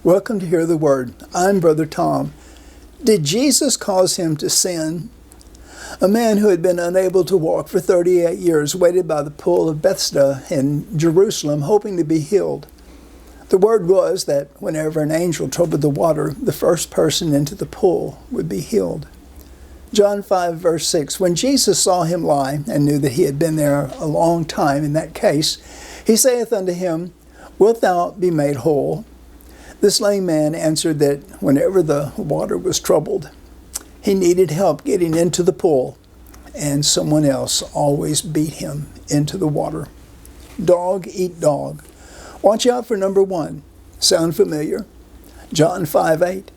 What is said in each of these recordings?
Welcome to Hear the Word. I'm Brother Tom. Did Jesus cause him to sin? A man who had been unable to walk for 38 years waited by the pool of Bethesda in Jerusalem, hoping to be healed. The word was that whenever an angel troubled the water, the first person into the pool would be healed. John 5 verse 6, when Jesus saw him lie and knew that he had been there a long time in that case, he saith unto him, Wilt thou be made whole? This lame man answered that whenever the water was troubled, he needed help getting into the pool, and someone else always beat him into the water. Dog eat dog. Watch out for number one. Sound familiar? John 5:8.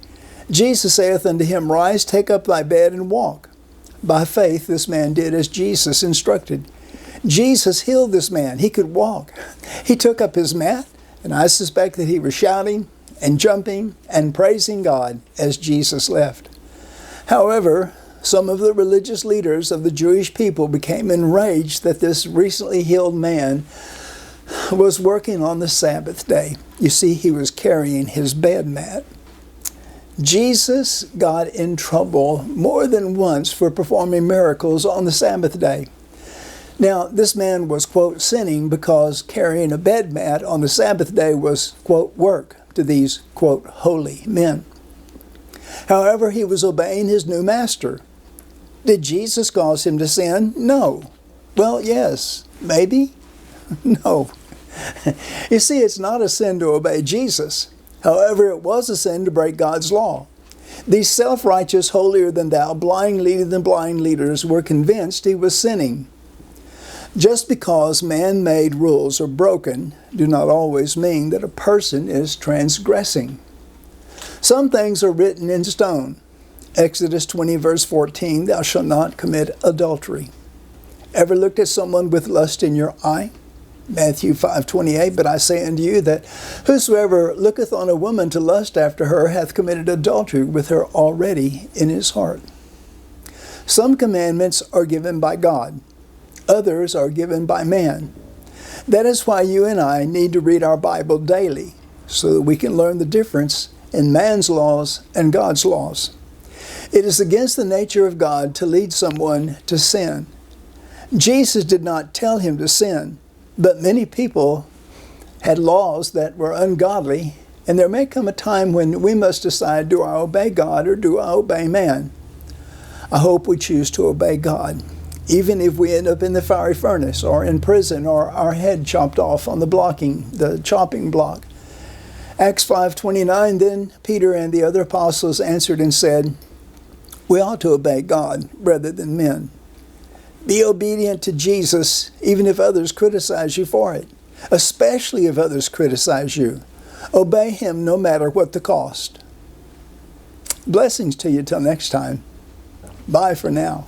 Jesus saith unto him, Rise, take up thy bed, and walk. By faith this man did as Jesus instructed. Jesus healed this man. He could walk. He took up his mat, and I suspect that he was shouting and jumping and praising God as Jesus left. However, some of the religious leaders of the Jewish people became enraged that this recently healed man was working on the Sabbath day. You see, he was carrying his bed mat. Jesus got in trouble more than once for performing miracles on the Sabbath day. Now, this man was, quote, sinning because carrying a bed mat on the Sabbath day was, quote, work to these, quote, holy men. However, he was obeying his new master. Did Jesus cause him to sin? No. Well, yes. Maybe? No. You see, it's not a sin to obey Jesus. However, it was a sin to break God's law. These self-righteous, holier-than-thou, blind leaders were convinced he was sinning. Just because man-made rules are broken do not always mean that a person is transgressing. Some things are written in stone. Exodus 20 verse 14, Thou shalt not commit adultery. Ever looked at someone with lust in your eye? Matthew 5:28, But I say unto you that whosoever looketh on a woman to lust after her hath committed adultery with her already in his heart. Some commandments are given by God. Others are given by man. That is why you and I need to read our Bible daily, so that we can learn the difference in man's laws and God's laws. It is against the nature of God to lead someone to sin. Jesus did not tell him to sin, but many people had laws that were ungodly, and there may come a time when we must decide, do I obey God or do I obey man? I hope we choose to obey God, even if we end up in the fiery furnace or in prison or our head chopped off on the chopping block. Acts 5:29, Then Peter and the other apostles answered and said, We ought to obey God rather than men. Be obedient to Jesus even if others criticize you for it, especially if others criticize you. Obey him no matter what the cost. Blessings to you till next time. Bye for now.